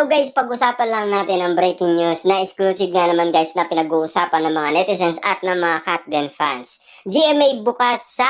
Hello guys, pag-usapan lang natin ang breaking news na exclusive nga naman guys na pinag-uusapan ng mga netizens at ng mga Katden fans. GMA bukas sa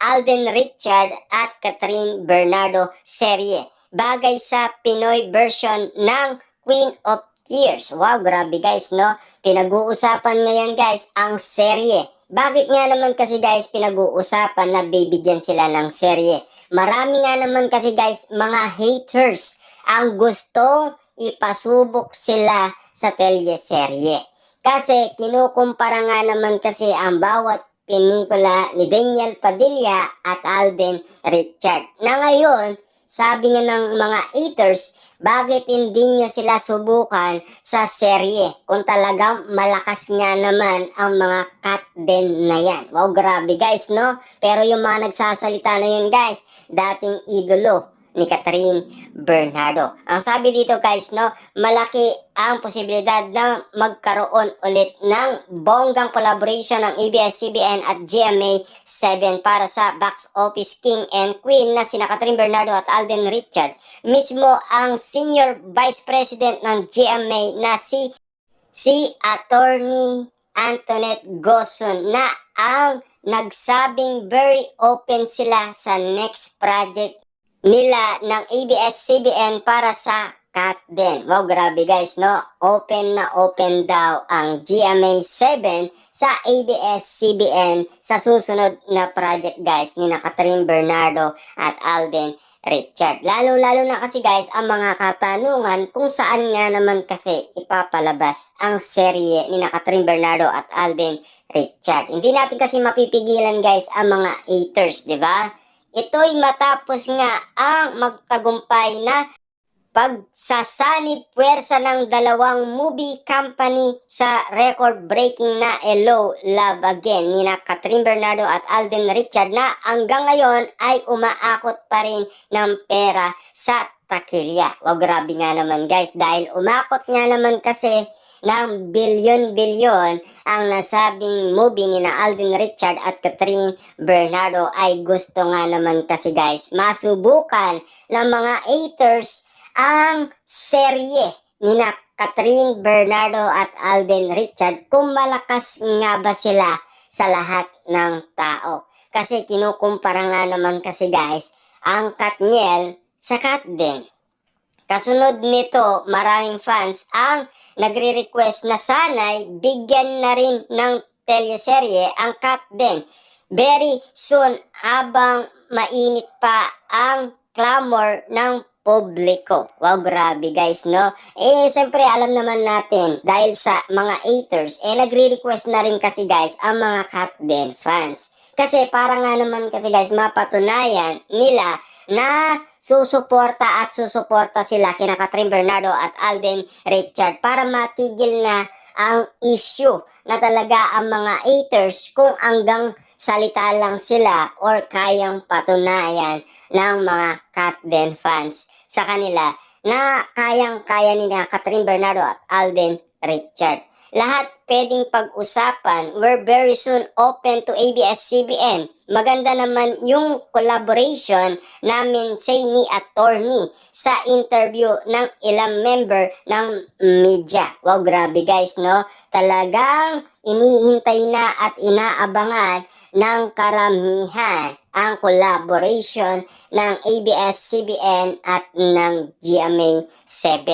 Alden Richard at Catherine Bernardo serye. Bagay sa Pinoy version ng Queen of Tears. Wow, grabe guys, no? Pinag-uusapan ngayon guys ang serye. Bakit nga naman kasi guys pinag-uusapan na bibigyan sila ng serye? Marami nga naman kasi guys mga haters ang gustong ipasubok sila sa teleserye. Kasi kinukumpara nga naman kasi ang bawat pelikula ni Daniel Padilla at Alden Richard. Na ngayon, sabi nga ng mga haters, bakit hindi nyo sila subukan sa serye kung talagang malakas nga naman ang mga Katden na yan. Wow, grabe guys, no? Pero yung mga nagsasalita na yun guys, dating idolo ni Catherine Bernardo. Ang sabi dito guys, no, malaki ang posibilidad na magkaroon ulit ng bonggang collaboration ng ABS-CBN at GMA7 para sa Box Office King and Queen na sina Catherine Bernardo at Alden Richard. Mismo ang Senior Vice President ng GMA na si Attorney Antoinette Goson na ang nagsabing very open sila sa next project nila ng ABS-CBN para sa Katden. Wow, grabe guys, no? Open na open daw ang GMA7 sa ABS-CBN sa susunod na project guys ni Catherine Bernardo at Alden Richard. Lalo-lalo na kasi guys ang mga katanungan kung saan nga naman kasi ipapalabas ang serye ni Catherine Bernardo at Alden Richard. Hindi natin kasi mapipigilan guys ang mga haters, di ba? Ito'y matapos nga ang magtagumpay na pagsasanib puwersa ng dalawang movie company sa record-breaking na Hello, Love Again ni Catherine Bernardo at Alden Richard na hanggang ngayon ay umaakot pa rin ng pera sa takilya. O grabe nga naman guys dahil umakot nga naman kasi ng bilyon-bilyon ang nasabing movie ni Alden Richard at Catherine Bernardo ay gusto nga naman kasi guys masubukan ng mga haters ang serye ni Catherine Bernardo at Alden Richard kung malakas nga ba sila sa lahat ng tao. Kasi kinukumpara nga naman kasi guys ang Katniel sa Katden. Kasunod nito, maraming fans ang nagre-request na sana'y bigyan na rin ng teleserye ang Katden very soon habang mainit pa ang clamor ng publiko. Wow, grabe guys, no? Siyempre alam naman natin dahil sa mga haters, nagre-request na rin kasi guys ang mga Katden fans. Kasi para nga naman kasi guys mapatunayan nila na susuporta sila kina Catherine Bernardo at Alden Richard para matigil na ang issue na talaga ang mga haters kung hanggang salita lang sila or kayang patunayan ng mga Katden fans sa kanila na kayang-kaya ni Catherine Bernardo at Alden Richard. Lahat pwedeng pag-usapan. We're very soon open to ABS-CBN. Maganda naman yung collaboration namin say ni attorney sa interview ng ilang member ng media. Wow, grabe guys, no? Talagang inihintay na at inaabangan ng karamihan ang collaboration ng ABS-CBN at ng GMA7.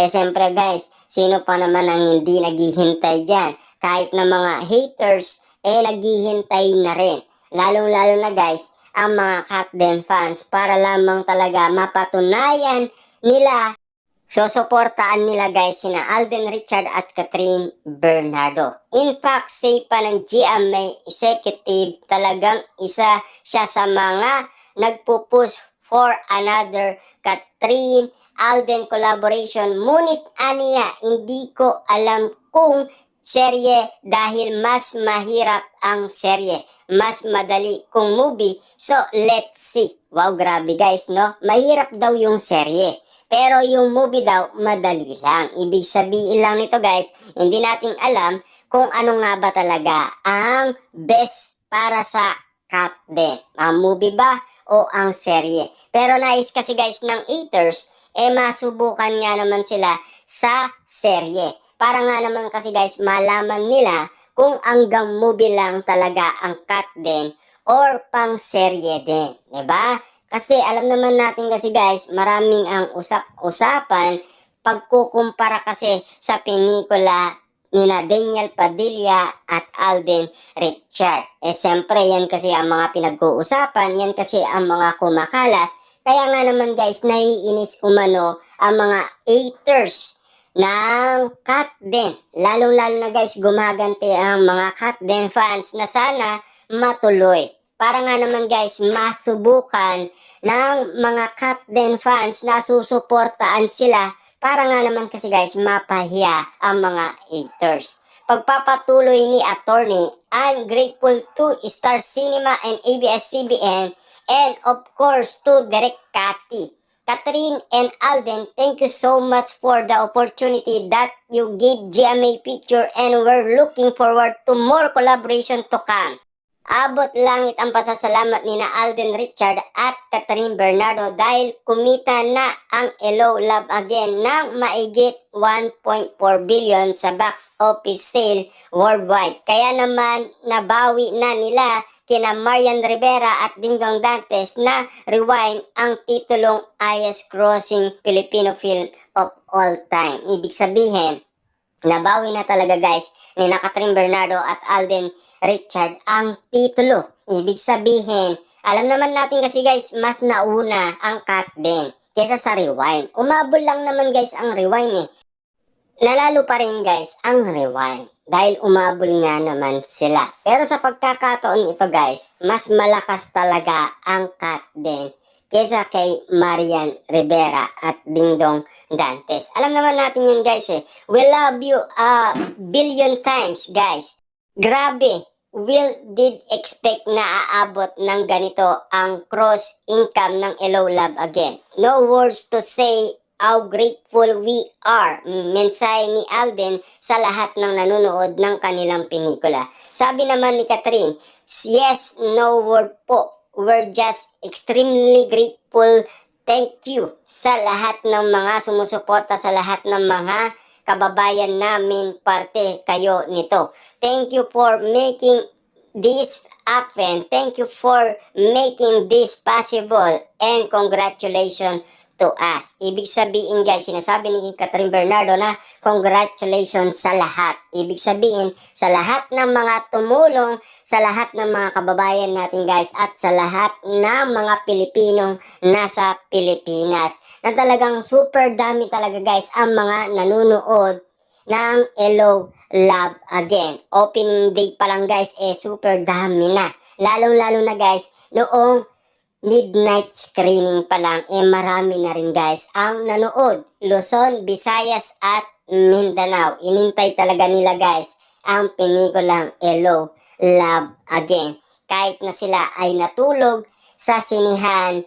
Siyempre guys, sino pa naman ang hindi naghihintay dyan? Kahit na mga haters, naghihintay na rin. Lalong-lalo na guys, ang mga Katden fans para lamang talaga mapatunayan nila, susuportaan nila guys sina Alden Richard at Catherine Bernardo. In fact, say pa ng GMA executive, talagang isa siya sa mga nagpupush for another Catherine Alden collaboration. Ngunit aniya, hindi ko alam kung serye dahil mas mahirap ang serye. Mas madali kung movie. So, let's see. Wow, grabe guys, no? Mahirap daw yung serye. Pero yung movie daw, madali lang. Ibig sabihin lang nito guys, hindi natin alam kung ano nga ba talaga ang best para sa Katden. Ang movie ba o ang serye? Pero nais kasi guys ng haters, masubukan nga naman sila sa serye. Para nga naman kasi guys, malaman nila kung hanggang movie lang talaga ang cut din or pang serye din, 'di ba? Kasi alam naman natin kasi guys, maraming ang usap-usapan pagkukumpara kasi sa pelikula nina Daniel Padilla at Alden Richard. Siyempre yan kasi ang mga pinag-uusapan, yan kasi ang mga kumakalat. Kaya nga naman guys, naiinis umano ang mga haters ng Kat Den. Lalong-lalo na guys, gumaganti ang mga Kat Den fans na sana matuloy. Para nga naman guys, masubukan ng mga Kat Den fans na susuportaan sila para nga naman kasi guys, mapahiya ang mga haters. Pagpapatuloy ni attorney, I'm grateful to Star Cinema and ABS-CBN and of course to Direk Cathy. Catherine and Alden, thank you so much for the opportunity that you gave GMA Picture and we're looking forward to more collaboration to come. Abot langit ang pasasalamat ni na Alden Richard at Catherine Bernardo dahil kumita na ang Hello Love Again ng maigit 1.4 billion sa box office sale worldwide. Kaya naman nabawi na nila kina Marian Rivera at Dingdong Dantes na rewind ang titulong highest grossing Filipino film of all time. Ibig sabihin, nabawi na talaga guys ni na Catherine Bernardo at Alden Richard ang titulo. Ibig sabihin, alam naman natin kasi guys, mas nauna ang Kat Den kesa sa rewind. Umabol lang naman guys ang rewind eh. Nanalo pa rin guys ang rewind dahil umabol nga naman sila. Pero sa pagkakataon ito guys, mas malakas talaga ang Kat Den kesa kay Marian Rivera at Dingdong Dantes. Alam naman natin yun guys eh. We love you a billion times guys. Grabe, Will did expect na aabot ng ganito ang cross income ng Hello Love Again. No words to say how grateful we are. Mensahe ni Alden sa lahat ng nanonood ng kanilang pelikula. Sabi naman ni Catherine, yes, no word po. We're just extremely grateful. Thank you sa lahat ng mga sumusuporta, sa lahat ng mga kababayan namin, parte kayo nito. Thank you for making this happen. Thank you for making this possible. And congratulations to us. Ibig sabihin guys, sinasabi ni Catherine Bernardo na congratulations sa lahat. Ibig sabihin, sa lahat ng mga tumulong, sa lahat ng mga kababayan natin guys, at sa lahat ng mga Pilipinong nasa Pilipinas. Na talagang super dami talaga guys ang mga nanunood ng Hello Love Again. Opening day pa lang guys, super dami na. Lalong-lalo na guys, noong midnight screening pa lang, marami na rin guys ang nanood. Luzon, Visayas at Mindanao. Inintay talaga nila guys ang pelikulang Hello Love Again. Kahit na sila ay natulog sa sinihan,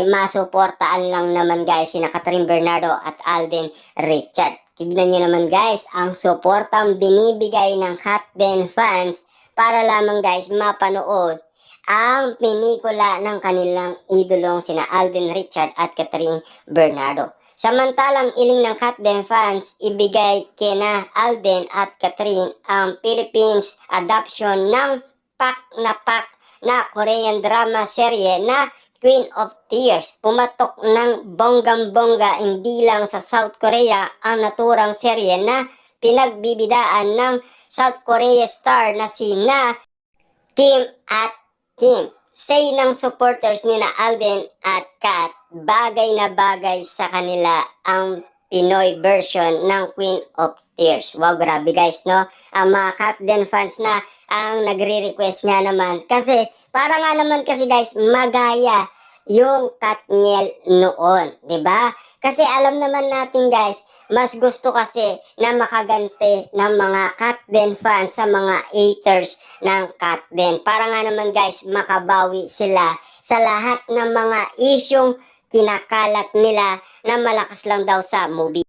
masuportaan lang naman guys sina Catherine Bernardo at Alden Richard. Tignan nyo naman guys ang suportang binibigay ng Kat Den fans para lamang guys mapanood ang pelikula ng kanilang idolong sina Alden Richard at Catherine Bernardo. Samantalang iling ng Kat Den fans, ibigay kina Alden at Catherine ang Philippines adaptation ng pak na Korean drama serye na Queen of Tears. Pumatok ng bonggang-bongga hindi lang sa South Korea ang naturang serye na pinagbibidaan ng South Korea star na sina Kim at Kim. Say ng supporters ni na Alden at Kat, bagay na bagay sa kanila ang Pinoy version ng Queen of Tears. Wow, grabe guys, no? Ang mga Kat Den fans na ang nagre-request nga naman. Kasi, para nga naman kasi guys, magaya yung Katniel noon. 'Di ba? Kasi alam naman natin guys, mas gusto kasi na makaganti ng mga Kat Den fans sa mga haters ng Kat Den. Para nga naman guys, makabawi sila sa lahat ng mga isyong kinakalat nila na malakas lang daw sa movie.